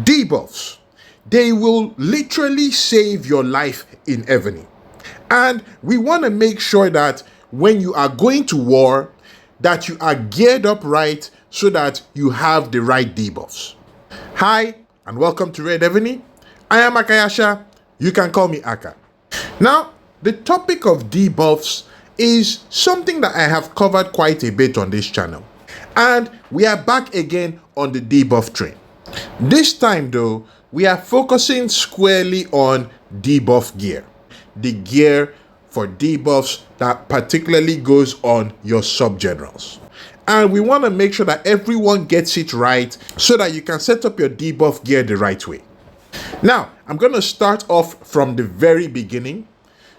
Debuffs. They will literally save your life in Evony. And we want to make sure that when you are going to war, that you are geared up right so that you have the right debuffs. Hi, and welcome to redevony. I am Akayasha. You can call me Aka. Now, the topic of debuffs is something that I have covered quite a bit on this channel. And we are back again on the debuff train. This time though, we are focusing squarely on debuff gear. The gear for debuffs that particularly goes on your sub-generals. And we want to make sure that everyone gets it right so that you can set up your debuff gear the right way. Now, I'm going to start off from the very beginning.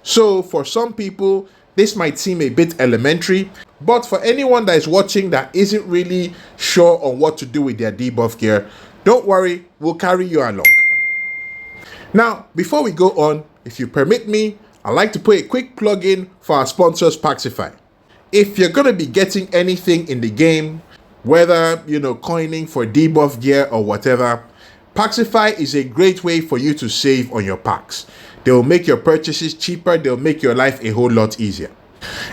So for some people, this might seem a bit elementary, but for anyone that is watching that isn't really sure on what to do with their debuff gear, don't worry, we'll carry you along. Now, before we go on, if you permit me, I'd like to put a quick plug in for our sponsors, Paxify. If you're going to be getting anything in the game, whether, coining for debuff gear or whatever, Paxify is a great way for you to save on your packs. They'll make your purchases cheaper, they'll make your life a whole lot easier.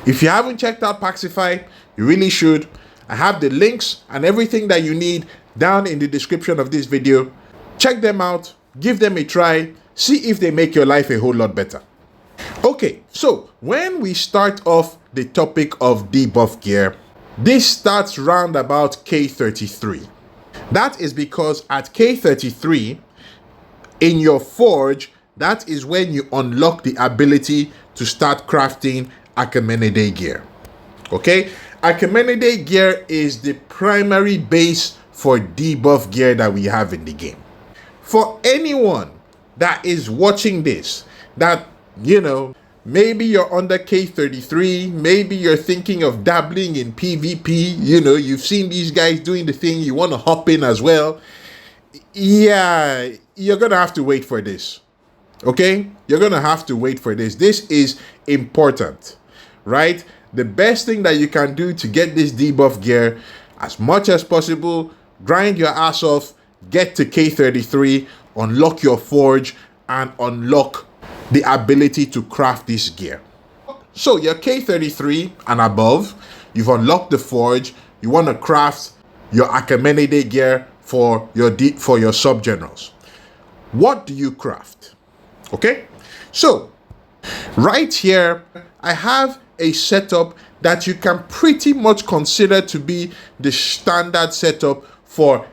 If you haven't checked out Paxify, you really should. I have the links and everything that you need down in the description of this video. Check them out, give them a try, see if they make your life a whole lot better. Okay, so when we start off the topic of debuff gear, this starts round about K33. That is because at K33, in your forge, that is when you unlock the ability to start crafting Achaemenid gear. Okay, Achaemenid gear is the primary base for debuff gear that we have in the game. For anyone that is watching this, that, maybe you're under K33, maybe you're thinking of dabbling in PvP, you've seen these guys doing the thing, you want to hop in as well. Yeah, you're going to have to wait for this. Okay? You're going to have to wait for this. This is important, right? The best thing that you can do to get this debuff gear, as much as possible, grind your ass off, get to K33, unlock your forge, and unlock the ability to craft this gear. So you're K33 and above, you've unlocked the forge, you want to craft your Achaemenid gear for your sub-generals. What do you craft? Okay, so right here, I have a setup that you can pretty much consider to be the standard setup for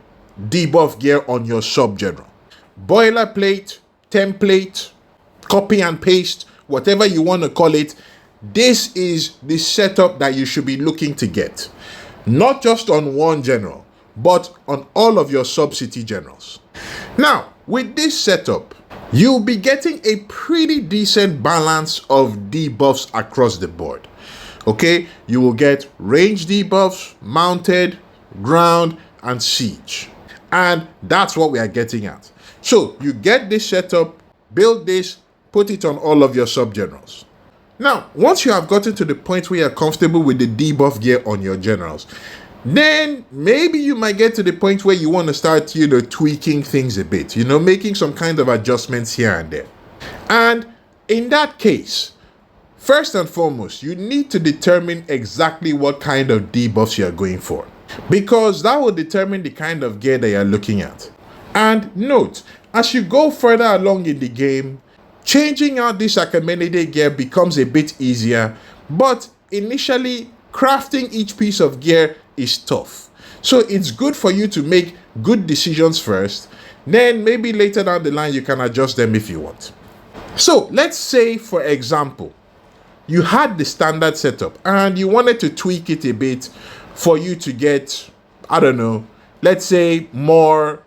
debuff gear on your sub-general. Boilerplate, template, copy and paste, whatever you want to call it, this is the setup that you should be looking to get. Not just on one general, but on all of your sub-city generals. Now, with this setup, you'll be getting a pretty decent balance of debuffs across the board. Okay, you will get range debuffs, mounted, ground, and siege. And that's what we are getting at. So you get this setup, build this, put it on all of your sub-generals. Now, once you have gotten to the point where you're comfortable with the debuff gear on your generals, then maybe you might get to the point where you want to start, tweaking things a bit, making some kind of adjustments here and there. And in that case, first and foremost, you need to determine exactly what kind of debuffs you're going for, because that will determine the kind of gear that you're looking at. And note, as you go further along in the game, changing out this Achaemenid gear becomes a bit easier, but initially, crafting each piece of gear is tough. So it's good for you to make good decisions first, then maybe later down the line you can adjust them if you want. So let's say, for example, you had the standard setup and you wanted to tweak it a bit for you to get, let's say more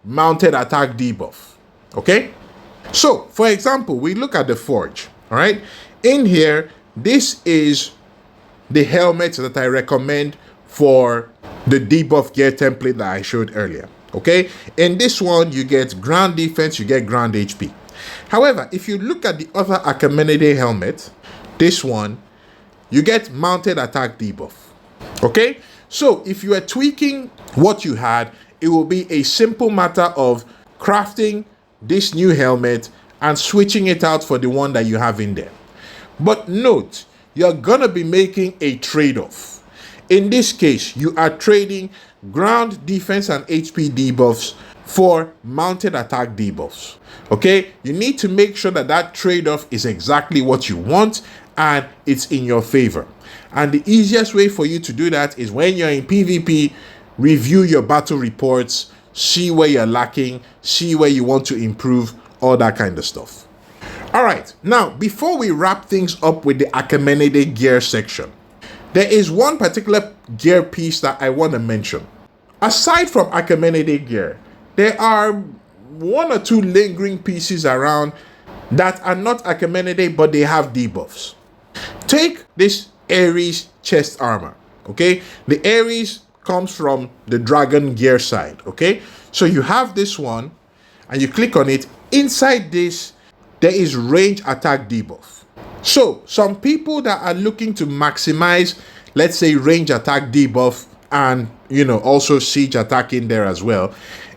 mounted attack debuff. Okay? So, for example, we look at the forge, all right? In here, this is the helmet that I recommend for the debuff gear template that I showed earlier, okay? In this one, you get ground defense, you get ground HP. However, if you look at the other Achaemenid helmet, this one, you get mounted attack debuff, okay? So if you are tweaking what you had, it will be a simple matter of crafting this new helmet and switching it out for the one that you have in there. But note, you're gonna be making a trade-off. In this case, you are trading ground defense and HP debuffs for mounted attack debuffs. Okay, you need to make sure that that trade-off is exactly what you want and it's in your favor. And the easiest way for you to do that is when you're in PvP, review your battle reports, see where you're lacking, see where you want to improve, all that kind of stuff. All right, now before we wrap things up with the Achaemenid gear section, there is one particular gear piece that I want to mention. Aside from Achaemenid gear, there are one or two lingering pieces around that are not Achaemenid, but they have debuffs. Take this Ares chest armor, okay? The Ares comes from the dragon gear side, okay? So you have this one and you click on it. Inside this, there is range attack debuff. So some people that are looking to maximize, let's say, range attack debuff and, you know, also siege attack in there as well,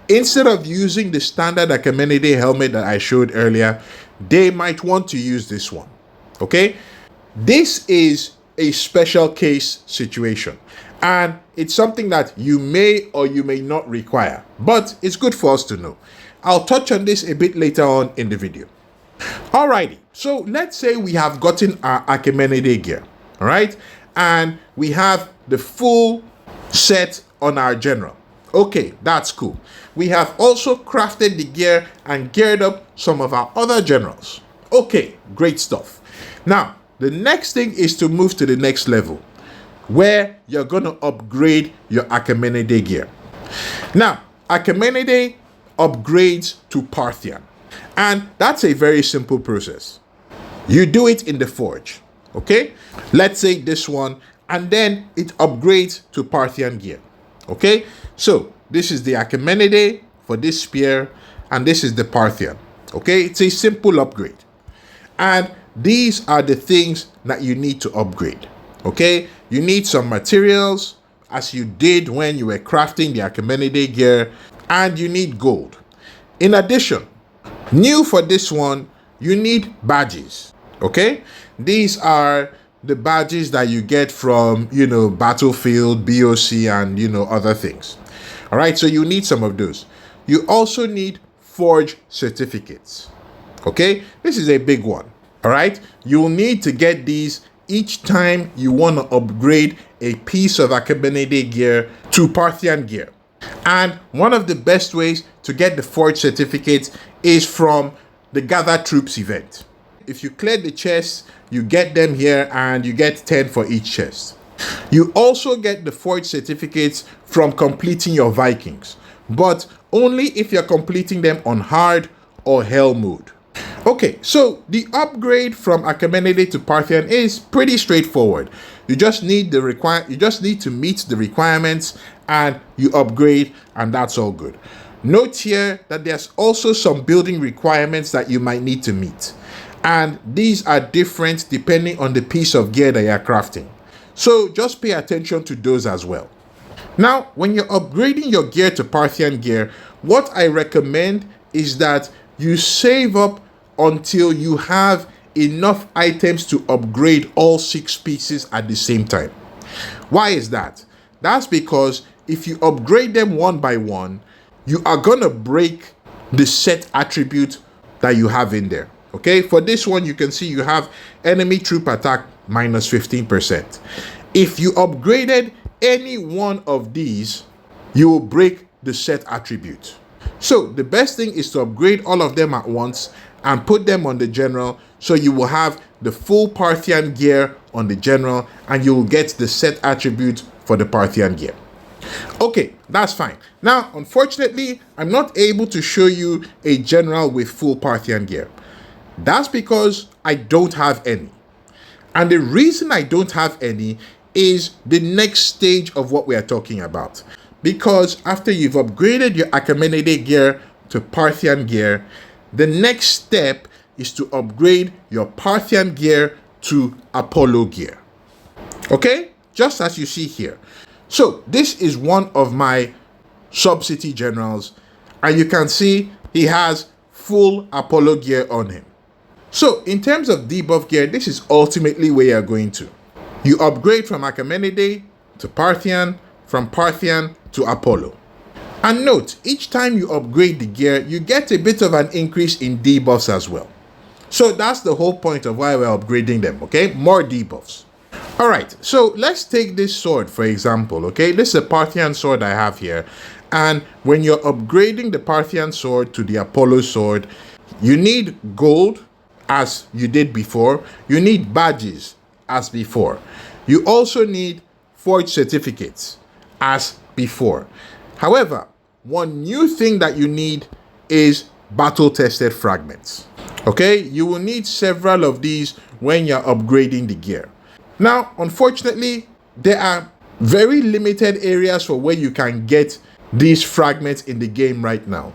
instead of using the standard Achaemenid helmet that I showed earlier, they might want to use this one, okay? This is a special case situation, and it's something that you may or you may not require, but it's good for us to know. I'll touch on this a bit later on in the video. Alrighty, so let's say we have gotten our Achaemenid gear, all right? And we have the full set on our general. Okay, that's cool. We have also crafted the gear and geared up some of our other generals. Okay, great stuff. Now, the next thing is to move to the next level, where you're going to upgrade your Achaemenid gear. Now, Achaemenid upgrades to Parthian, and that's a very simple process. You do it in the forge, okay? Let's say this one, and then it upgrades to Parthian gear, okay? So this is the Achaemenid for this spear, and this is the Parthian, okay? It's a simple upgrade, and these are the things that you need to upgrade, okay? You need some materials, as you did when you were crafting the Achaemenid gear, and you need gold. In addition, new for this one, you need badges, okay? These are the badges that you get from, you know, Battlefield, BOC, and, you know, other things. All right, so you need some of those. You also need forge certificates, okay? This is a big one, all right? You'll need to get these each time you want to upgrade a piece of Achaemenid gear to Parthian gear. And one of the best ways to get the forge certificates is from the Gather Troops event. If you clear the chests, you get them here and you get 10 for each chest. You also get the forge certificates from completing your Vikings, but only if you're completing them on hard or hell mode. Okay, so the upgrade from Achaemenid to Parthian is pretty straightforward. You just need to meet the requirements and you upgrade, and that's all good. Note here that there's also some building requirements that you might need to meet, and these are different depending on the piece of gear that you're crafting. So just pay attention to those as well. Now, when you're upgrading your gear to Parthian gear, what I recommend is that you save up until you have enough items to upgrade all 6 pieces at the same time. Why is that? That's because if you upgrade them one by one, you are gonna break the set attribute that you have in there. Okay, for this one, you can see you have enemy troop attack minus 15%. If you upgraded any one of these, you will break the set attribute. So the best thing is to upgrade all of them at once and put them on the general, so you will have the full Parthian gear on the general and you will get the set attribute for the Parthian gear. Okay, that's fine. Now, unfortunately, I'm not able to show you a general with full Parthian gear. That's because I don't have any. And the reason I don't have any is the next stage of what we are talking about. Because after you've upgraded your Achaemenid gear to Parthian gear, the next step is to upgrade your Parthian gear to Apollo gear. Okay? Just as you see here. So this is one of my sub-city generals, and you can see he has full Apollo gear on him. So in terms of debuff gear, this is ultimately where you're going to. You upgrade from Achaemenid to Parthian, from Parthian to Apollo. And note, each time you upgrade the gear, you get a bit of an increase in debuffs as well. So that's the whole point of why we're upgrading them, okay? More debuffs. All right, so let's take this sword, for example, okay? This is a Parthian sword I have here. And when you're upgrading the Parthian sword to the Apollo sword, you need gold, as you did before. You need badges, as before. You also need forged certificates, as before. However, one new thing that you need is battle-tested fragments. Okay, you will need several of these when you're upgrading the gear. Now, unfortunately, there are very limited areas for where you can get these fragments in the game right now.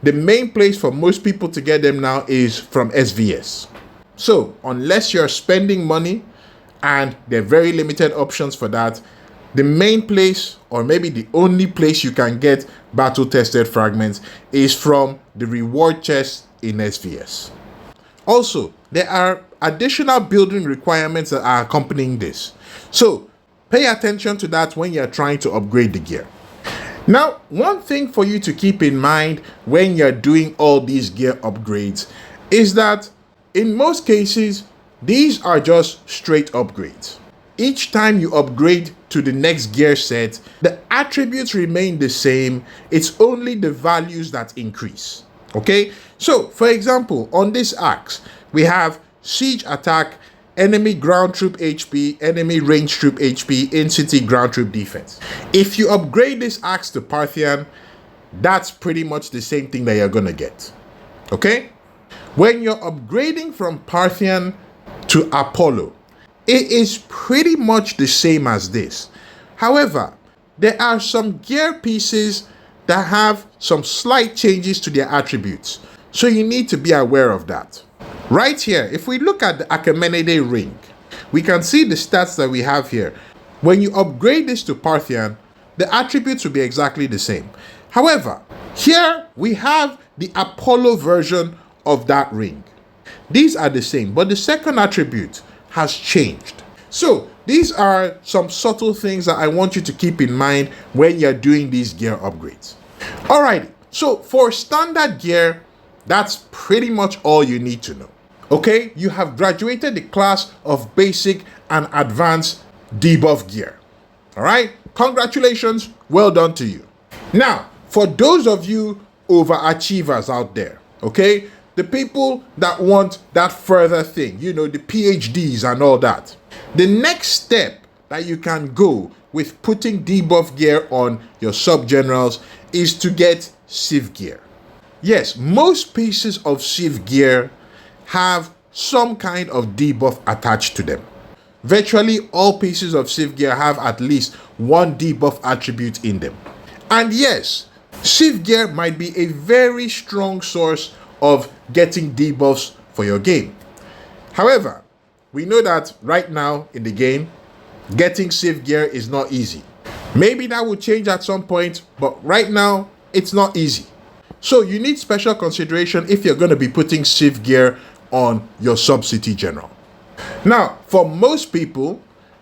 The main place for most people to get them now is from SVS. So, unless you're spending money, and there are very limited options for that, the main place, or maybe the only place you can get battle-tested fragments, is from the reward chest in SVS. Also, there are additional building requirements that are accompanying this. So, pay attention to that when you're trying to upgrade the gear. Now, one thing for you to keep in mind when you're doing all these gear upgrades is that in most cases, these are just straight upgrades. Each time you upgrade to the next gear set, the attributes remain the same. It's only the values that increase. Okay? So, for example, on this axe, we have siege attack, enemy ground troop HP, enemy range troop HP, in-city ground troop defense. If you upgrade this axe to Parthian, that's pretty much the same thing that you're gonna get. Okay? When you're upgrading from Parthian to Apollo, it is pretty much the same as this. However, there are some gear pieces that have some slight changes to their attributes. So you need to be aware of that. Right here, if we look at the Achaemenid ring, we can see the stats that we have here. When you upgrade this to Parthian, the attributes will be exactly the same. However, here we have the Apollo version of that ring. These are the same, but the second attribute has changed. So these are some subtle things that I want you to keep in mind when you're doing these gear upgrades. Alright, so for standard gear, that's pretty much all you need to know. Okay, you have graduated the class of basic and advanced debuff gear. Alright, congratulations, well done to you. Now, for those of you overachievers out there, okay, the people that want that further thing, you know, the PhDs and all that, the next step that you can go with putting debuff gear on your sub-generals is to get Civ gear. Yes, most pieces of Civ gear have some kind of debuff attached to them. Virtually all pieces of Civ gear have at least one debuff attribute in them. And yes, Civ gear might be a very strong source of getting debuffs for your game. However, we know that right now in the game, getting Civ gear is not easy. Maybe that will change at some point, but right now, it's not easy. So you need special consideration if you're going to be putting Civ gear on your sub-city general. Now, for most people,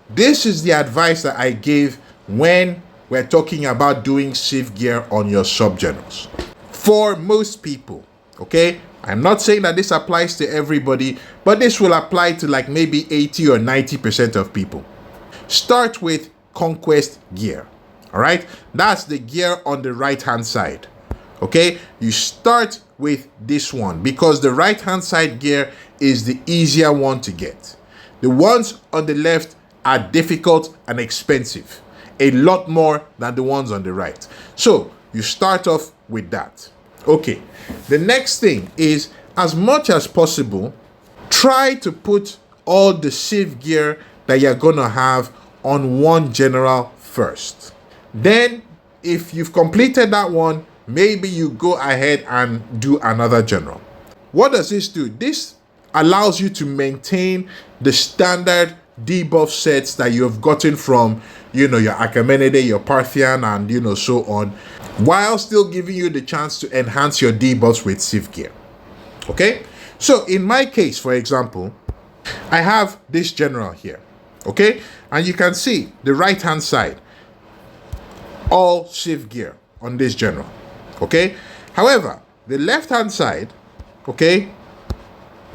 this is the advice that I gave when we're talking about doing Civ gear on your sub-generals. For most people, okay? I'm not saying that this applies to everybody, but this will apply to like maybe 80 or 90% of people. Start with Conquest gear, all right? That's the gear on the right-hand side. Okay, you start with this one because the right hand side gear is the easier one to get. The ones on the left are difficult and expensive, a lot more than the ones on the right. So you start off with that. Okay, the next thing is, as much as possible, try to put all the Civ gear that you're gonna have on one general first. Then if you've completed that one, maybe you go ahead and do another general. What does this do? This allows you to maintain the standard debuff sets that you have gotten from, you know, your Achaemenid, your Parthian, and, you know, so on. while still giving you the chance to enhance your debuffs with Civ gear. Okay, so in my case, for example, I have this general here. Okay, and you can see the right hand side, all Civ gear on this general. Okay, however, the left hand side, okay,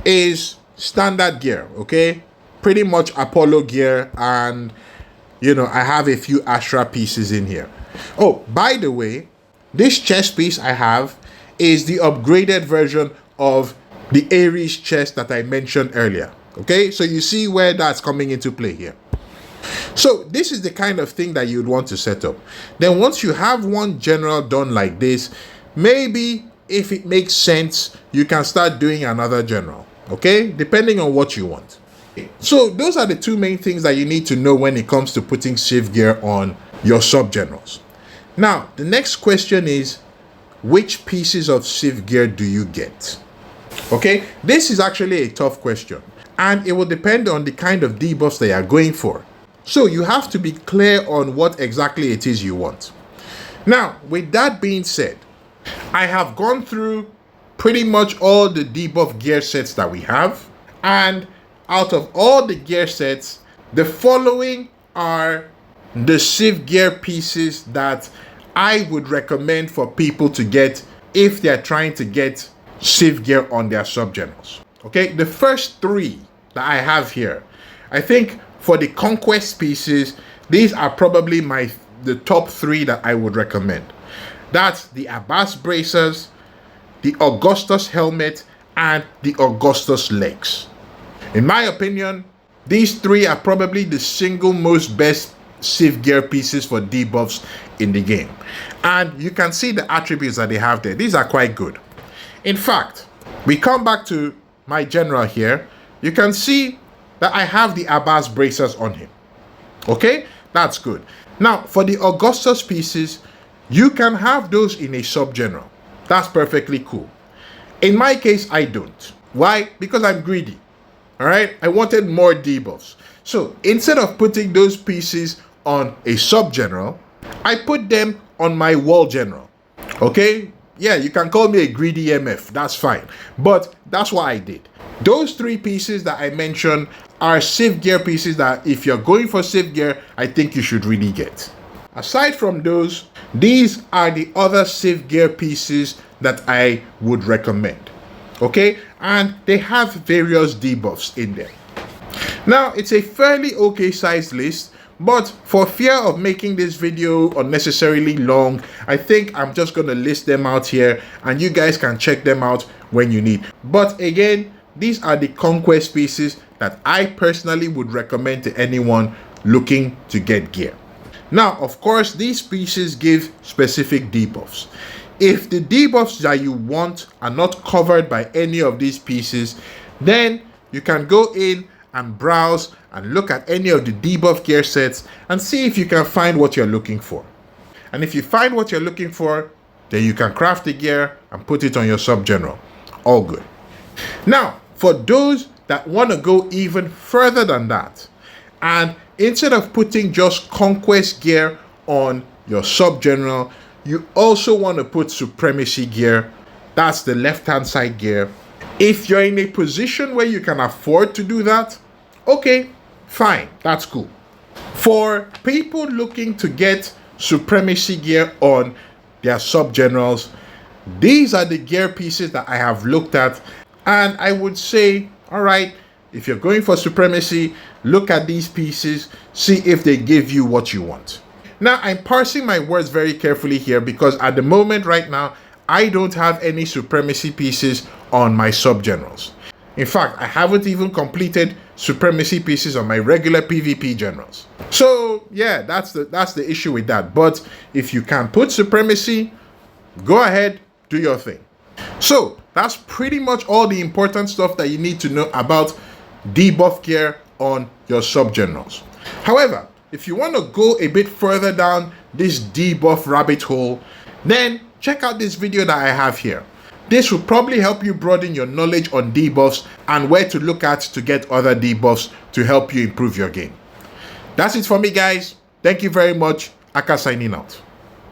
is standard gear. Okay, pretty much Apollo gear, and you know, I have a few Astra pieces in here. Oh, by the way, this chest piece I have is the upgraded version of the Ares chest that I mentioned earlier. Okay, so you see where that's coming into play here. So this is the kind of thing that you'd want to set up. Then once you have one general done like this, maybe if it makes sense, you can start doing another general. Okay, depending on what you want. So those are the two main things that you need to know when it comes to putting Civ gear on your sub generals. Now, the next question is, which pieces of Civ gear do you get? Okay, this is actually a tough question, and it will depend on the kind of debuffs that you are going for. So you have to be clear on what exactly it is you want. Now, with that being said, I have gone through pretty much all the debuff gear sets that we have, and out of all the gear sets, the following are the Civ gear pieces that I would recommend for people to get if they're trying to get Civ gear on their sub-generals. Okay, the first three that I have here, I think for the conquest pieces, these are probably the top three that I would recommend. That's the Abbas bracers, the Augustus helmet, and the Augustus legs. In my opinion, these three are probably the single most best Civ gear pieces for debuffs in the game. And you can see the attributes that they have there. These are quite good. In fact, we come back to my general here. You can see that I have the Abbas bracers on him. Okay, that's good. Now, for the Augustus pieces, you can have those in a sub-general. That's perfectly cool. In my case, I don't. Why? Because I'm greedy. All right, I wanted more debuffs. So instead of putting those pieces on a sub-general, I put them on my wall general. Okay, yeah, you can call me a greedy MF, that's fine. But that's what I did. Those three pieces that I mentioned are Civ gear pieces that if you're going for Civ gear, I think you should really get. Aside from those, these are the other Civ gear pieces that I would recommend. Okay, and they have various debuffs in there. Now, it's a fairly okay sized list, but for fear of making this video unnecessarily long, I think I'm just going to list them out here and you guys can check them out when you need. But again, these are the conquest pieces that I personally would recommend to anyone looking to get gear. Now, of course, these pieces give specific debuffs. If the debuffs that you want are not covered by any of these pieces, then you can go in and browse and look at any of the debuff gear sets and see if you can find what you're looking for. And if you find what you're looking for, then you can craft the gear and put it on your sub-general. All good. Now, for those that want to go even further than that, and instead of putting just conquest gear on your sub-general, you also want to put supremacy gear. That's the left-hand side gear. If you're in a position where you can afford to do that, okay, fine, that's cool. For people looking to get supremacy gear on their sub-generals, these are the gear pieces that I have looked at, and I would say, all right, if you're going for supremacy, look at these pieces, see if they give you what you want. Now, I'm parsing my words very carefully here because at the moment right now, I don't have any supremacy pieces on my sub-generals. In fact, I haven't even completed supremacy pieces on my regular PvP generals. So yeah, that's the issue with that. But if you can put supremacy, go ahead, do your thing. So that's pretty much all the important stuff that you need to know about debuff gear on your sub-generals. However, if you want to go a bit further down this debuff rabbit hole, then check out this video that I have here. This will probably help you broaden your knowledge on debuffs and where to look at to get other debuffs to help you improve your game. That's it for me, guys. Thank you very much. Aka signing out.